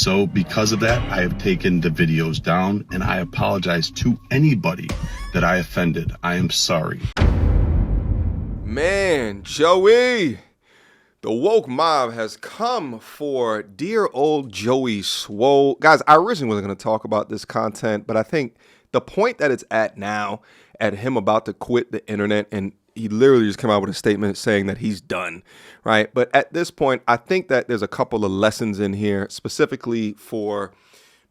So because of that, I have taken the videos down, and I apologize to anybody that I offended. I am sorry. Man, Joey, the woke mob has come for dear old Joey Swoll. Guys, I originally wasn't going to talk about this content, but I think the point that it's at now, at him about to quit the internet, and he literally just came out with a statement saying that he's done, right? But at this point, I think that there's a couple of lessons in here, specifically for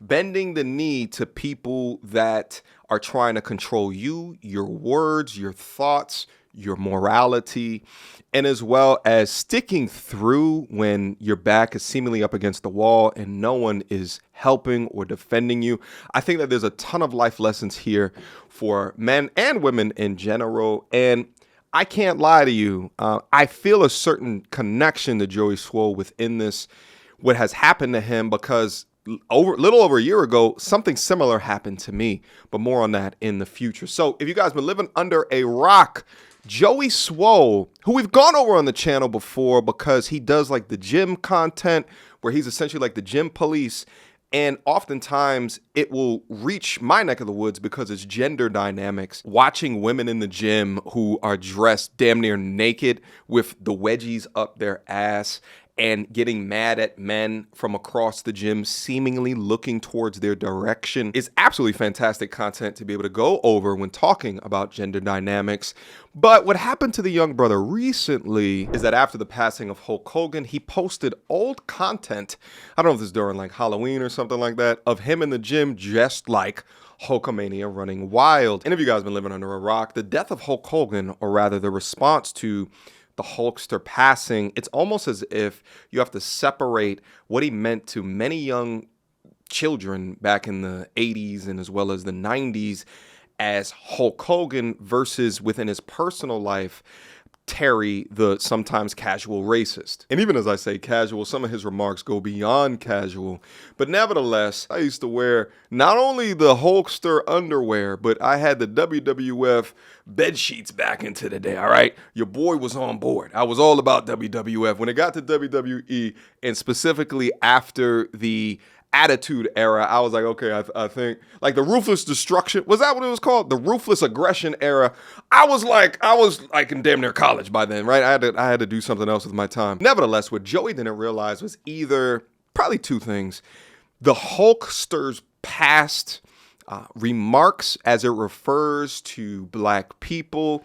bending the knee to people that are trying to control you, your words, your thoughts, your morality, and as well as sticking through when your back is seemingly up against the wall and no one is helping or defending you. I think that there's a ton of life lessons here for men and women in general. And I can't lie to you. I feel a certain connection to Joey Swoll within this, what has happened to him, because little over a year ago, something similar happened to me, but more on that in the future. So if you guys been living under a rock, Joey Swoll, who we've gone over on the channel before because he does like the gym content where he's essentially like the gym police. And oftentimes it will reach my neck of the woods because it's gender dynamics. Watching women in the gym who are dressed damn near naked with the wedgies up their ass and getting mad at men from across the gym seemingly looking towards their direction is absolutely fantastic content to be able to go over when talking about gender dynamics. But what happened to the young brother recently is that after the passing of Hulk Hogan, he posted old content, I don't know if this is during like Halloween or something like that, of him in the gym dressed like Hulkamania running wild. And if you guys been living under a rock, the death of Hulk Hogan, or rather the response to the Hulkster passing, it's almost as if you have to separate what he meant to many young children back in the 80s and as well as the 90s as Hulk Hogan versus within his personal life, Terry, the sometimes casual racist. And even as I say casual, some of his remarks go beyond casual. But nevertheless, I used to wear not only the Hulkster underwear, but I had the WWF bed sheets back into the day, all right? Your boy was on board. I was all about WWF. When it got to WWE, and specifically after the Attitude Era, I was like, okay, I think like the Ruthless Destruction, was that what it was called? The Ruthless Aggression Era. I was like in damn near college by then, right? I had to do something else with my time. Nevertheless, what Joey didn't realize was either probably two things: the Hulkster's past remarks as it refers to black people,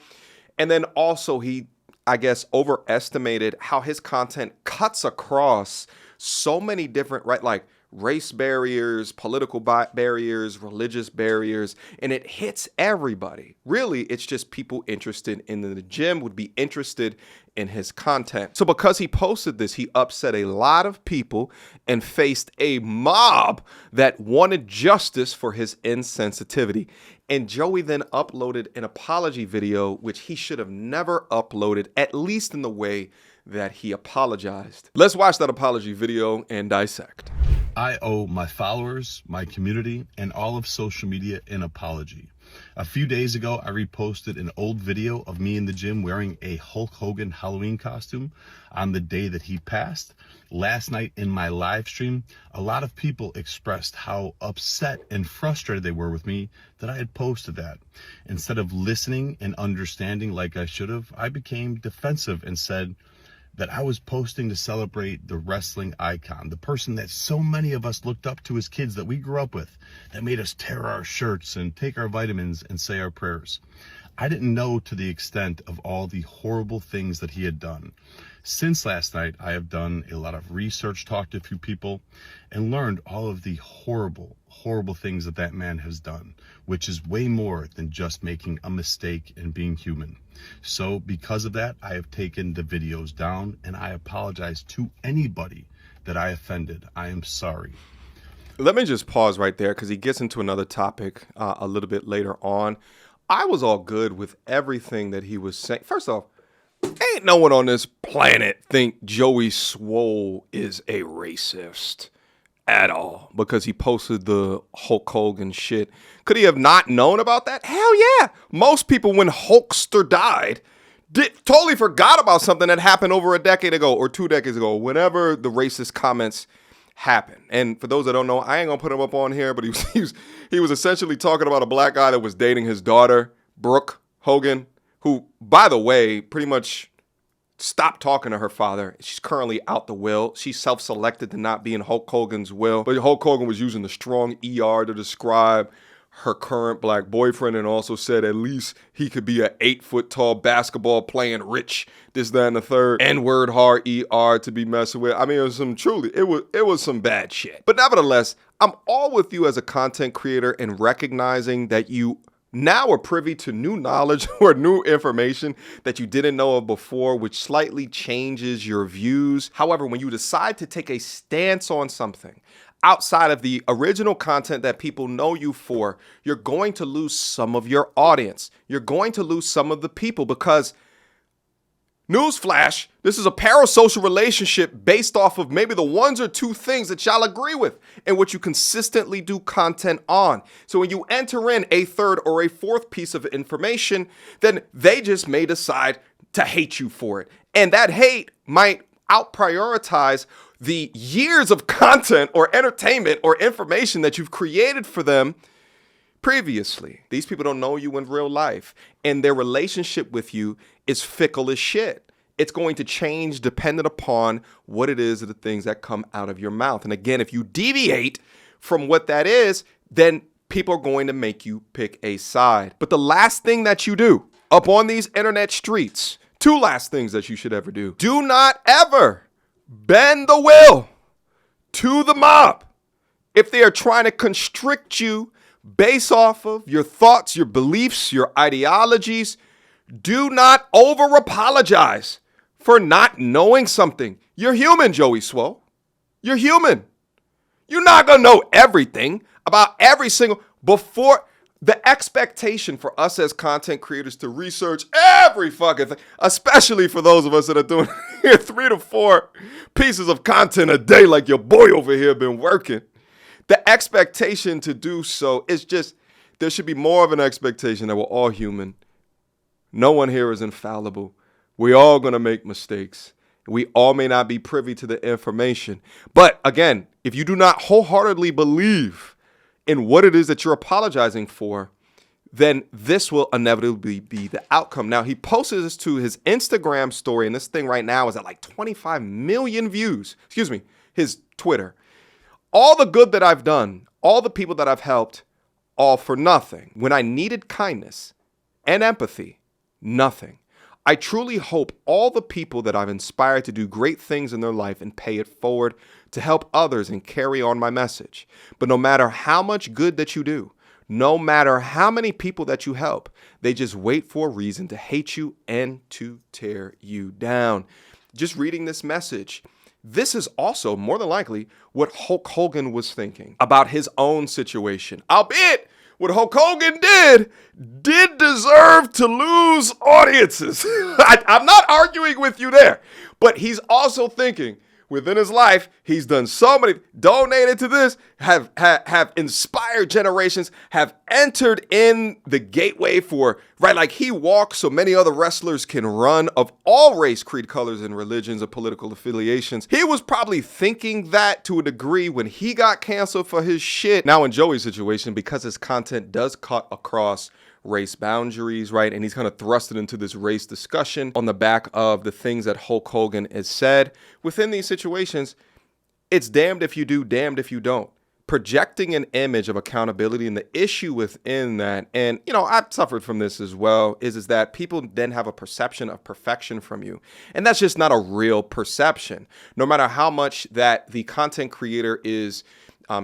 and then also he, I guess, overestimated how his content cuts across so many different, right, like race barriers, political barriers, religious barriers, and it hits everybody. Really, it's just people interested in the gym would be interested in his content. So because he posted this, he upset a lot of people and faced a mob that wanted justice for his insensitivity. And Joey then uploaded an apology video, which he should have never uploaded, at least in the way that he apologized. Let's watch that apology video and dissect. I owe my followers, my community, and all of social media an apology. A few days ago, I reposted an old video of me in the gym wearing a Hulk Hogan Halloween costume on the day that he passed. Last night in my live stream, a lot of people expressed how upset and frustrated they were with me that I had posted that. Instead of listening and understanding like I should have, I became defensive and said that I was posting to celebrate the wrestling icon, the person that so many of us looked up to as kids that we grew up with, that made us tear our shirts and take our vitamins and say our prayers. I didn't know to the extent of all the horrible things that he had done. Since last night, I have done a lot of research, talked to a few people, and learned all of the horrible, horrible things that that man has done, which is way more than just making a mistake and being human. So because of that, I have taken the videos down, and I apologize to anybody that I offended. I am sorry. Let me just pause right there because he gets into another topic a little bit later on. I was all good with everything that he was saying. First off, ain't no one on this planet think Joey Swoll is a racist at all because he posted the Hulk Hogan shit. Could he have not known about that? Hell yeah. Most people, when Hulkster died, totally forgot about something that happened over a decade ago or 2 decades ago, whenever the racist comments happen. And for those that don't know, I ain't gonna put him up on here, but he was essentially talking about a black guy that was dating his daughter, Brooke Hogan, who, by the way, pretty much stopped talking to her father. She's currently out the will. She self-selected to not be in Hulk Hogan's will, but Hulk Hogan was using the strong ER to describe her current black boyfriend, and also said at least he could be an 8-foot tall basketball playing rich, this, that, and the third, N-word hard ER to be messing with. I mean, it was some bad shit. But nevertheless, I'm all with you as a content creator in recognizing that you now are privy to new knowledge or new information that you didn't know of before, which slightly changes your views. However, when you decide to take a stance on something outside of the original content that people know you for, you're going to lose some of your audience. You're going to lose some of the people because, newsflash, this is a parasocial relationship based off of maybe the ones or two things that y'all agree with and what you consistently do content on. So when you enter in a third or a fourth piece of information, then they just may decide to hate you for it. And that hate might out-prioritize the years of content or entertainment or information that you've created for them previously. These people don't know you in real life, and their relationship with you is fickle as shit. It's going to change dependent upon what it is of the things that come out of your mouth. And again, if you deviate from what that is, then people are going to make you pick a side. But the last thing that you do up on these internet streets, two last things that you should ever do. Do not ever bend the will to the mob if they are trying to constrict you based off of your thoughts, your beliefs, your ideologies. Do not over apologize for not knowing something. You're human, Joey Swoll. You're human. You're not going to know everything about every single before. The expectation for us as content creators to research every fucking thing, especially for those of us that are doing 3 to 4 pieces of content a day like your boy over here been working, the expectation to do so is just, there should be more of an expectation that we're all human. No one here is infallible. We're all going to make mistakes. We all may not be privy to the information. But again, if you do not wholeheartedly believe in what it is that you're apologizing for, then this will inevitably be the outcome. Now, he posted this to his Instagram story, and this thing right now is at like 25 million views. Excuse me, his Twitter. All the good that I've done, all the people that I've helped, all for nothing. When I needed kindness and empathy, nothing. I truly hope all the people that I've inspired to do great things in their life and pay it forward to help others and carry on my message. But no matter how much good that you do, no matter how many people that you help, they just wait for a reason to hate you and to tear you down. Just reading this message, this is also more than likely what Hulk Hogan was thinking about his own situation. Albeit, what Hulk Hogan did deserve to lose audiences. I'm not arguing with you there, but he's also thinking within his life, he's done so many, donated to this, have inspired generations, have entered in the gateway for, right, like he walks so many other wrestlers can run of all race, creed, colors, and religions of political affiliations. He was probably thinking that to a degree when he got canceled for his shit. Now in Joey's situation, because his content does cut across race boundaries, right? And he's kind of thrusted into this race discussion on the back of the things that Hulk Hogan has said. Within these situations, it's damned if you do, damned if you don't. Projecting an image of accountability, and the issue within that, and you know, I've suffered from this as well, is that people then have a perception of perfection from you. And that's just not a real perception. No matter how much that the content creator is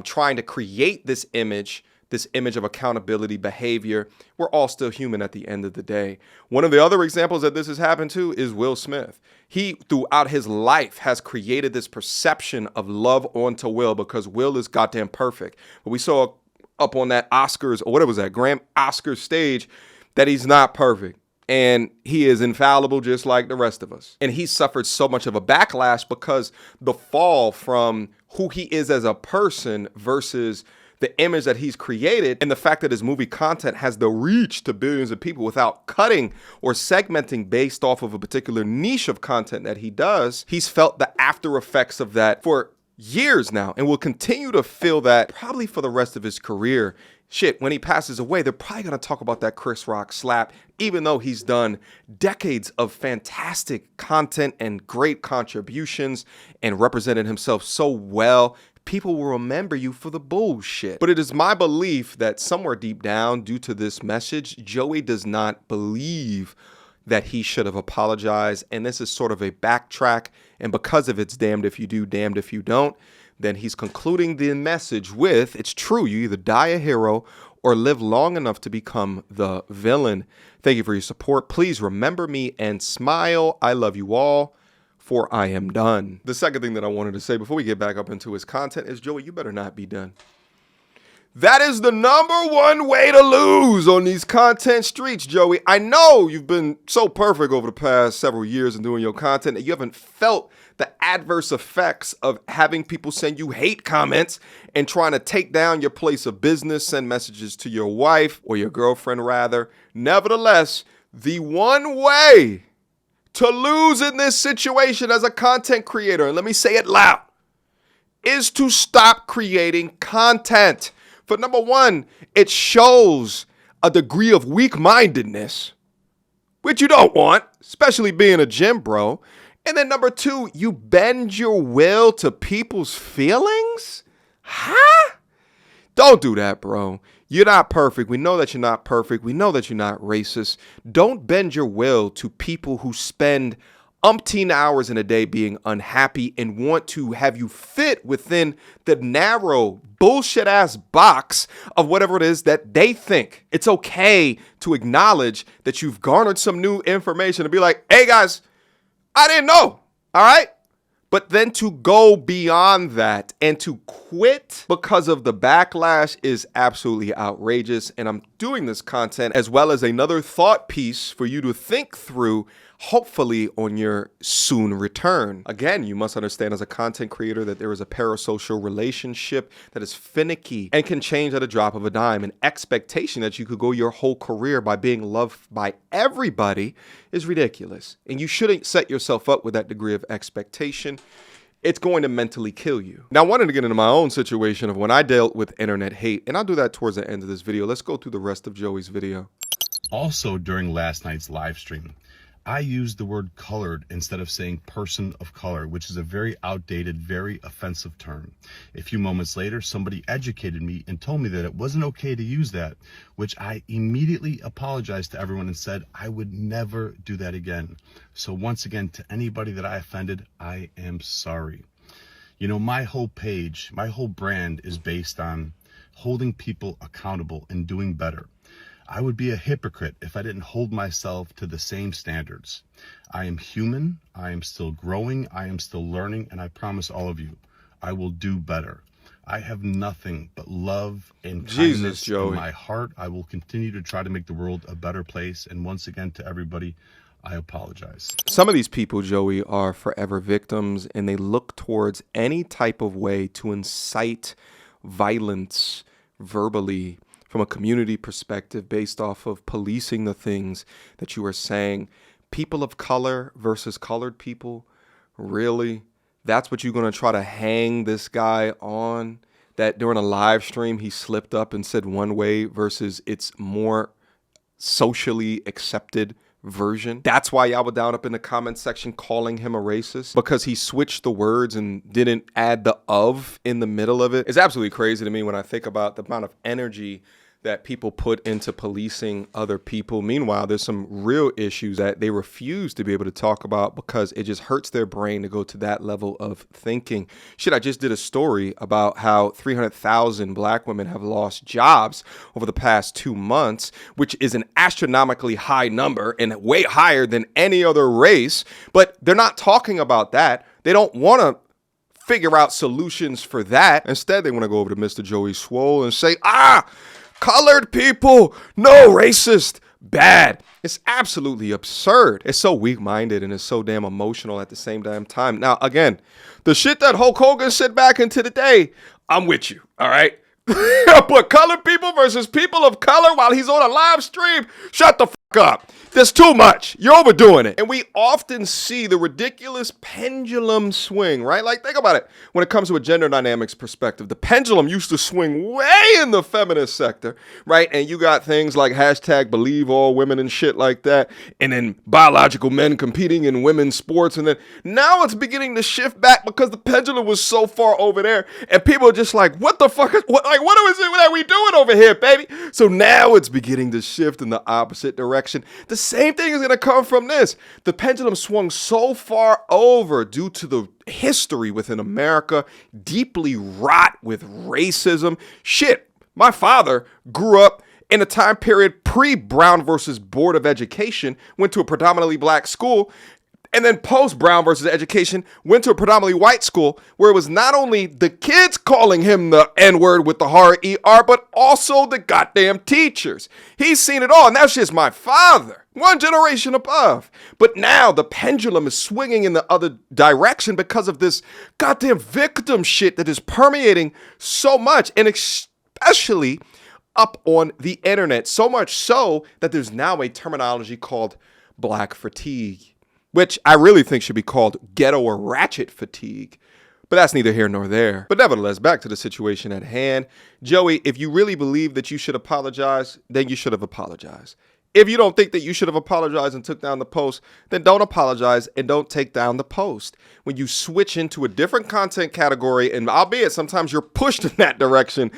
trying to create this image of accountability behavior, we're all still human at the end of the day. One of the other examples that this has happened to is Will Smith. He, throughout his life, has created this perception of love onto Will because Will is goddamn perfect. But we saw up on that Oscars, or what was that, Oscars stage, that he's not perfect. And he is infallible just like the rest of us. And he suffered so much of a backlash because the fall from who he is as a person versus the image that he's created, and the fact that his movie content has the reach to billions of people without cutting or segmenting based off of a particular niche of content that he does, he's felt the after effects of that for years now and will continue to feel that probably for the rest of his career. Shit, when he passes away, they're probably going to talk about that Chris Rock slap, even though he's done decades of fantastic content and great contributions and represented himself so well. People will remember you for the bullshit. But it is my belief that somewhere deep down, due to this message, Joey does not believe that he should have apologized. And this is sort of a backtrack. And because of it's damned if you do, damned if you don't, then he's concluding the message with, it's true, you either die a hero or live long enough to become the villain. Thank you for your support. Please remember me and smile. I love you all, for I am done. The second thing that I wanted to say before we get back up into his content is, Joey, you better not be done. That is the #1 way to lose on these content streets, Joey. I know you've been so perfect over the past several years in doing your content that you haven't felt the adverse effects of having people send you hate comments and trying to take down your place of business, send messages to your wife or your girlfriend rather. Nevertheless, the one way to lose in this situation as a content creator, and let me say it loud, is to stop creating content. For number one, it shows a degree of weak-mindedness, which you don't want, especially being a gym bro. And then number two, you bend your will to people's feelings? Huh? Don't do that, bro. You're not perfect. We know that you're not perfect. We know that you're not racist. Don't bend your will to people who spend umpteen hours in a day being unhappy and want to have you fit within the narrow bullshit ass box of whatever it is that they think. It's okay to acknowledge that you've garnered some new information and be like, hey guys, I didn't know. All right. But then to go beyond that and to quit because of the backlash is absolutely outrageous. And I'm doing this content as well as another thought piece for you to think through, hopefully on your soon return. Again, you must understand as a content creator that there is a parasocial relationship that is finicky and can change at a drop of a dime. An expectation that you could go your whole career by being loved by everybody is ridiculous. And you shouldn't set yourself up with that degree of expectation. It's going to mentally kill you. Now, I wanted to get into my own situation of when I dealt with internet hate, and I'll do that towards the end of this video. Let's go through the rest of Joey's video. Also, during last night's live stream, I used the word colored instead of saying person of color, which is a very outdated, very offensive term. A few moments later, somebody educated me and told me that it wasn't okay to use that, which I immediately apologized to everyone and said I would never do that again. So once again, to anybody that I offended, I am sorry. You know, my whole page, my whole brand is based on holding people accountable and doing better. I would be a hypocrite if I didn't hold myself to the same standards. I am human, I am still growing, I am still learning, and I promise all of you, I will do better. I have nothing but love and kindness in my heart. I will continue to try to make the world a better place. And once again, to everybody, I apologize. Some of these people, Joey, are forever victims, and they look towards any type of way to incite violence verbally, from a community perspective, based off of policing the things that you are saying. People of color versus colored people, really? That's what you're going to try to hang this guy on? That during a live stream, he slipped up and said one way versus it's more socially accepted version? That's why y'all were down up in the comment section calling him a racist, because he switched the words and didn't add the of in the middle of it. It's absolutely crazy to me when I think about the amount of energy that people put into policing other people. Meanwhile, there's some real issues that they refuse to be able to talk about because it just hurts their brain to go to that level of thinking. Shit, I just did a story about how 300,000 black women have lost jobs over the past 2 months, which is an astronomically high number and way higher than any other race. But they're not talking about that. They don't want to figure out solutions for that. Instead, they want to go over to Mr. Joey Swoll and say, colored people, no, racist, bad. It's absolutely absurd. It's so weak-minded and it's so damn emotional at the same damn time. Now, again, the shit that Hulk Hogan said back into the day, I'm with you, all right? But colored people versus people of color while he's on a live stream, shut the fuck up. There's too much. You're overdoing it. And we often see the ridiculous pendulum swing, right? Like, think about it. When it comes to a gender dynamics perspective, the pendulum used to swing way in the feminist sector, right? And you got things like hashtag believe all women and shit like that. And then biological men competing in women's sports. And then now it's beginning to shift back because the pendulum was so far over there. And people are just like, what the fuck is, what is it that we doing over here, baby? So now it's beginning to shift in the opposite direction. The same thing is going to come from this. The pendulum swung so far over due to the history within America, deeply wrought with racism. Shit, my father grew up in a time period pre-Brown versus Board of Education, went to a predominantly black school, and then post-Brown versus Education, went to a predominantly white school where it was not only the kids calling him the N-word with the hard ER, but also the goddamn teachers. He's seen it all, and that's just my father, one generation above. But now the pendulum is swinging in the other direction because of this goddamn victim shit that is permeating so much, and especially up on the internet. So much so that there's now a terminology called black fatigue, which I really think should be called ghetto or ratchet fatigue. But that's neither here nor there. But nevertheless, back to the situation at hand. Joey, if you really believe that you should apologize, then you should have apologized. If you don't think that you should have apologized and took down the post, then don't apologize and don't take down the post. When you switch into a different content category, and albeit sometimes you're pushed in that direction,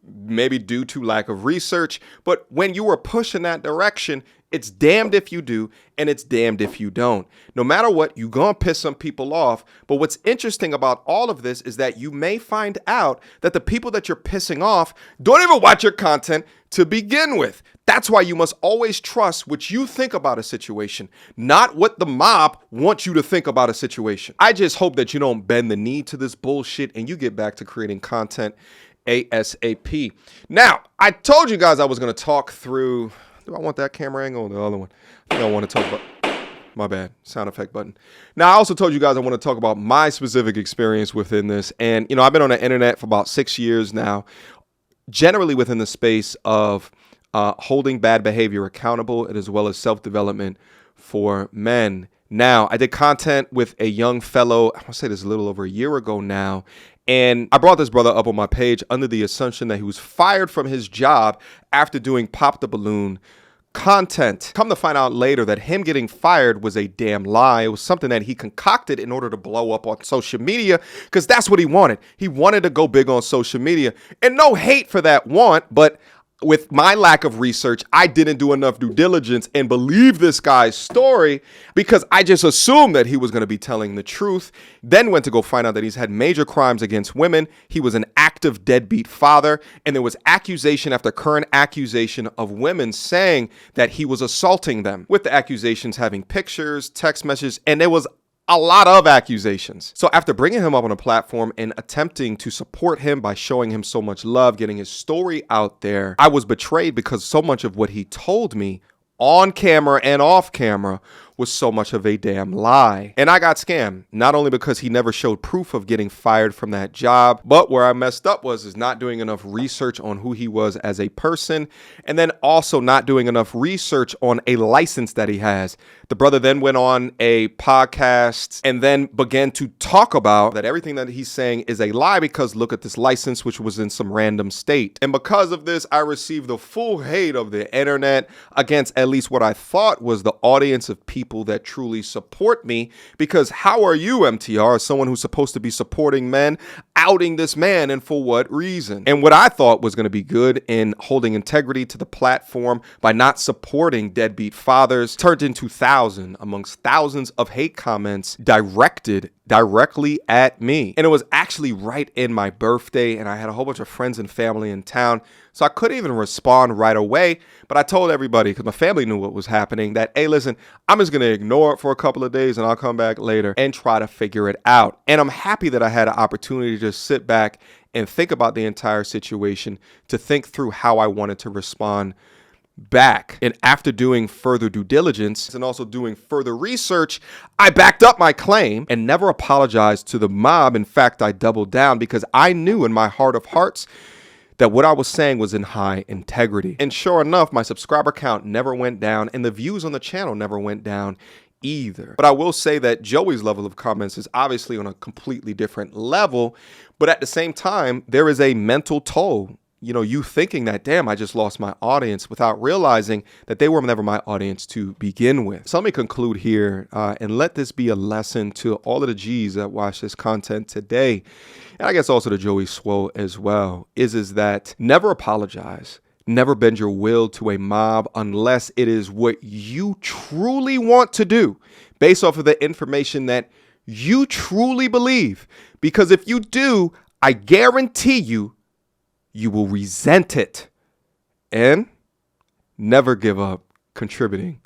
maybe due to lack of research, but when you are pushed in that direction, it's damned if you do, and it's damned if you don't. No matter what, you're going to piss some people off. But what's interesting about all of this is that you may find out that the people that you're pissing off don't even watch your content to begin with. That's why you must always trust what you think about a situation, not what the mob wants you to think about a situation. I just hope that you don't bend the knee to this bullshit and you get back to creating content ASAP. Now, I told you guys I was going to talk through... Do I want that camera angle or the other one? I think I want to talk about... My bad. Sound effect button. Now, I also told you guys I want to talk about my specific experience within this. And, you know, I've been on the internet for about 6 years now, generally within the space of holding bad behavior accountable and as well as self-development for men. Now, I did content with a young fellow, I want to say this a little over a year ago now, and I brought this brother up on my page under the assumption that he was fired from his job after doing Pop the Balloon content. Come to find out later that him getting fired was a damn lie. It was something that he concocted in order to blow up on social media because that's what he wanted. He wanted to go big on social media. And no hate for that want, but with my lack of research, I didn't do enough due diligence and believe this guy's story because I just assumed that he was going to be telling the truth. Then went to go find out that he's had major crimes against women. He was an active deadbeat father. And there was accusation after current accusation of women saying that he was assaulting them, with the accusations having pictures, text messages, and there was a lot of accusations. So after bringing him up on a platform and attempting to support him by showing him so much love, getting his story out there, I was betrayed because so much of what he told me on camera and off camera was so much of a damn lie. And I got scammed, not only because he never showed proof of getting fired from that job, but where I messed up was not doing enough research on who he was as a person, and then also not doing enough research on a license that he has. The brother then went on a podcast and then began to talk about that everything that he's saying is a lie because look at this license, which was in some random state. And because of this, I received the full hate of the internet against at least what I thought was the audience of people that truly support me, because how are you, MTR, someone who's supposed to be supporting men, outing this man, and for what reason? And what I thought was going to be good in holding integrity to the platform by not supporting deadbeat fathers turned into amongst thousands of hate comments directly at me. And it was actually right in my birthday, and I had a whole bunch of friends and family in town, so I couldn't even respond right away. But I told everybody, because my family knew what was happening, that, hey, listen, I'm just going to ignore it for a couple of days and I'll come back later and try to figure it out. And I'm happy that I had an opportunity to just sit back and think about the entire situation, to think through how I wanted to respond back. And after doing further due diligence and also doing further research, I backed up my claim and never apologized to the mob. In fact, I doubled down because I knew in my heart of hearts that what I was saying was in high integrity. And sure enough, my subscriber count never went down and the views on the channel never went down either. But I will say that Joey's level of comments is obviously on a completely different level, but at the same time, there is a mental toll. You know, you thinking that, damn, I just lost my audience without realizing that they were never my audience to begin with. So let me conclude here and let this be a lesson to all of the G's that watch this content today. And I guess also to Joey Swoll as well, is that never apologize. Never bend your will to a mob unless it is what you truly want to do based off of the information that you truly believe. Because if you do, I guarantee you, you will resent it. And never give up contributing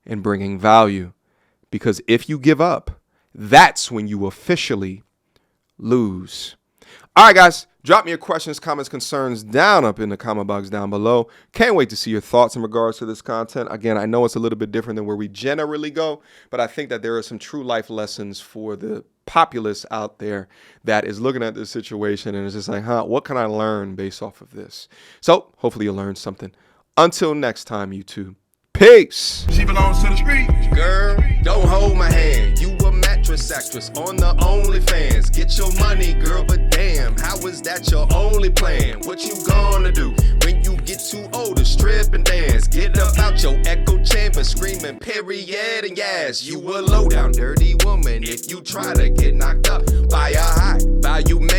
and bringing value. Because if you give up, that's when you officially lose. All right, guys, drop me your questions, comments, concerns down up in the comment box down below. Can't wait to see your thoughts in regards to this content. Again, I know it's a little bit different than where we generally go, but I think that there are some true life lessons for the populace out there that is looking at this situation and is just like, what can I learn based off of this? So hopefully you'll learn something. Until next time, YouTube. Peace. She belongs to the street. Girl, don't hold my hand. You a mattress actress on the OnlyFans. Get your money, girl, but damn, how is that your only plan? What you gonna do when you get too old to strip and dance? Get up out your echo chamber screaming period and yes. You a low down dirty woman if you try to get knocked up by a high value man.